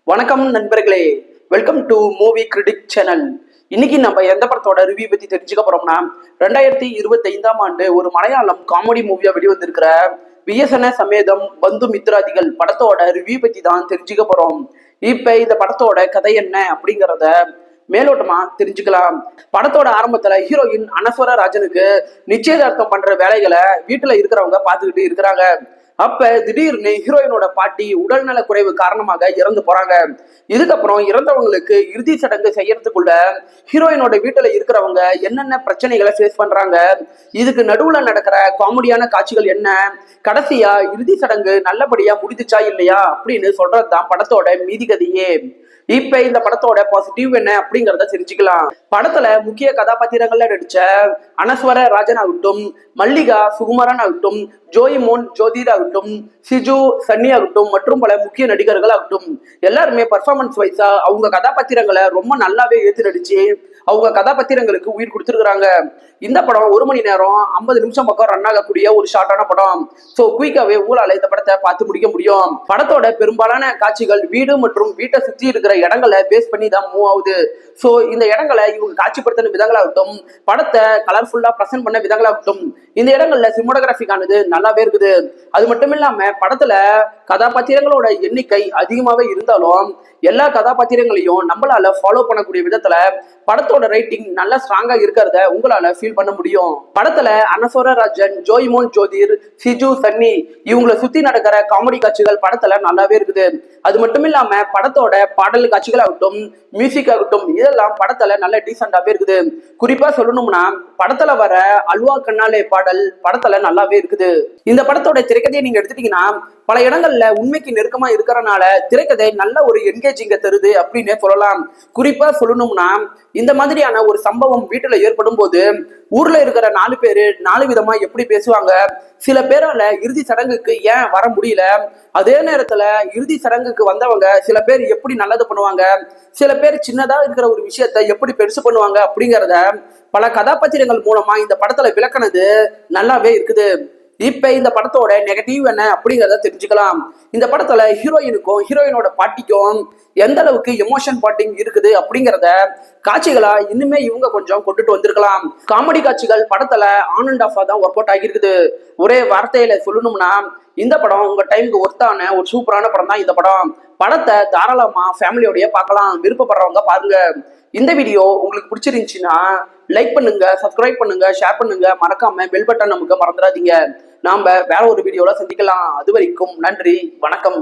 வணக்கம் நண்பர்களே, welcome to movie critic channel. இன்னைக்கு நம்ம எந்த படத்தோட ரிவ்யூ பத்தி தெரிஞ்சுக்க போறோம்னா, 2025ஆம் ஆண்டு ஒரு மலையாளம் காமெடி மூவியா வெளிவந்திருக்கிற வியசன சமேதம் பந்து மித்ராதிகள் படத்தோட ரிவ்யூ பத்தி தான் தெரிஞ்சுக்க போறோம். இப்ப இந்த படத்தோட கதை என்ன அப்படிங்கிறத மேலோட்டமா தெரிஞ்சுக்கலாம். படத்தோட ஆரம்பத்துல ஹீரோயின் அனஸ்வரா ராஜனுக்கு நிச்சயதார்த்தம் பண்ற வேலைகளை வீட்டுல இருக்கிறவங்க பார்த்துக்கிட்டு இருக்கிறாங்க. அப்ப திடீர்னு ஹீரோயினோட பாட்டி உடல்நல குறைவு காரணமாக இறந்து போறாங்க. இதுக்கப்புறம் இறந்தவங்களுக்கு இறுதி சடங்கு செய்யறதுக்குள்ள ஹீரோயினோட வீட்டுல இருக்கிறவங்க என்னென்ன பிரச்சனைகளை ஃபேஸ் பண்றாங்க, இதுக்கு நடுவுல நடக்கிற காமெடியான காட்சிகள் என்ன, கடைசியா இறுதி சடங்கு நல்லபடியா முடிஞ்சுச்சா இல்லையா அப்படின்னு சொல்றதுதான் படத்தோட மீதி கதையே. இப்ப இந்த படத்தோட பாசிட்டிவ் என்ன அப்படிங்கறத தெரிஞ்சுக்கலாம். படத்துல முக்கிய கதாபாத்திரங்கள்ல நடிச்ச அனஸ்வர ராஜன் ஆகட்டும், மல்லிகா சுகுமாரன் ஆகட்டும், ஜோயிமோன் ஜோதிர் ஆகட்டும், சிஜு சன்னி ஆகட்டும் மற்றும் பல முக்கிய நடிகர்கள் ஆகட்டும், எல்லாருமே பர்ஃபார்மன்ஸ் வைஸா அவங்க கதாபாத்திரங்களை ரொம்ப நல்லாவே ஏற்று நடிச்சு அவங்க கதாபாத்திரங்களுக்கு உயிர் கொடுத்துருக்காங்க. இந்த படம் 1 மணி நேரம் 50 நிமிஷம் பக்கம் ரன் ஆகக்கூடிய ஒரு ஷார்ட்டான படம். ஸோ குயிக்காவே உங்களால இந்த படத்தை பார்த்து முடிக்க முடியும். படத்தோட பெரும்பாலான காட்சிகள் வீடு மற்றும் வீட்டை சுற்றி இருக்கிற இடங்களை பேஸ் பண்ணி தான் மூவ் ஆகுது. ஸோ இந்த இடங்களை இவங்க காட்சிப்படுத்தின விதங்களாகட்டும், படத்தை கலர்ஃபுல்லா ப்ரெசென்ட் பண்ண விதங்களாகட்டும், இந்த இடங்கள்ல சினிமோட்டோகிராஃபிக்கானது நல்லாவே இருக்குது. அது மட்டும் இல்லாம படத்துல கதாபாத்திரங்களோட எண்ணிக்கை அதிகமாவே இருந்தாலும் எல்லா கதாபாத்திரங்களையும் நம்மளால ஃபாலோ பண்ணக்கூடிய விதத்துல படத்தோட ரைட்டிங் நல்லா ஸ்ட்ராங்கா இருக்கிறத உங்களால ஃபீல் பண்ண முடியும். படத்துல அனஸ்வர ராஜன், ஜோயிமோன் ஜோதிர், சிஜு சன்னி இவங்களை சுத்தி நடக்கிற காமெடி காட்சிகள் படத்துல நல்லாவே இருக்குது. அது மட்டும் இல்லாம படத்தோட பாடல் காட்சிகள் ஆகட்டும், மியூசிக் ஆகட்டும், இதெல்லாம் படத்துல நல்ல டீசெண்டாவே இருக்குது. குறிப்பா சொல்லணும்னா படத்துல வர அல்வா கண்ணாலே பாடல் படத்துல நல்லாவே இருக்குது. இந்த படத்தோட திரைக்கதையை நீங்க எடுத்துட்டீங்கன்னா பல இடங்கள்ல உண்மைக்கு நெருக்கமா இருக்கிறனால திரைக்கதை நல்ல ஒரு என்கேஜிங்க தருது அப்படின்னு சொல்லலாம். குறிப்பா சொல்லணும்னா இந்த மாதிரியான ஒரு சம்பவம் வீட்டுல ஏற்படும் போது ஊர்ல இருக்கிற 4 பேரு 4 விதமா எப்படி பேசுவாங்க, சில பேரால இறுதி சடங்குக்கு ஏன் வர முடியல, அதே நேரத்துல இறுதி சடங்குக்கு வந்தவங்க சில பேர் எப்படி நல்லது பண்ணுவாங்க, சில பேர் சின்னதா இருக்கிற ஒரு விஷயத்த எப்படி பெருசு பண்ணுவாங்க அப்படிங்கிறத பல கதாபாத்திரங்கள் மூலமா இந்த படத்துல விளக்குனது நல்லாவே இருக்குது. இப்ப இந்த படத்தோட நெகட்டிவ் என்ன அப்படிங்கிறத தெரிஞ்சுக்கலாம். இந்த படத்துல ஹீரோயினுக்கும் ஹீரோயினோட பாட்டிக்கும் எந்த அளவுக்கு எமோஷன் பாட்டிங் இருக்குது அப்படிங்கிறத காட்சிகளா இன்னுமே இவங்க கொஞ்சம் கொண்டுட்டு வந்திருக்கலாம். காமெடி காட்சிகள் படத்துல ஆன் அண்ட் ஆஃபா தான் ஒர்க் அவுட் ஆகிருக்குது. ஒரே வார்த்தையில சொல்லணும்னா இந்த படம் உங்க டைமுக்கு ஒர்த்தான ஒரு சூப்பரான படம் தான் இந்த படம். படத்தை தாராளமா ஃபேமிலியோடய பார்க்கலாம். விருப்பப்படுறவங்க பாருங்க. இந்த வீடியோ உங்களுக்கு பிடிச்சிருந்துச்சுன்னா லைக் பண்ணுங்க, சப்ஸ்கிரைப் பண்ணுங்க, ஷேர் பண்ணுங்க, மறக்காம பெல் பட்டன் நமக்கு மறந்துடாதீங்க. நாம வேற ஒரு வீடியோல சந்திக்கலாம். அது வரைக்கும் நன்றி, வணக்கம்.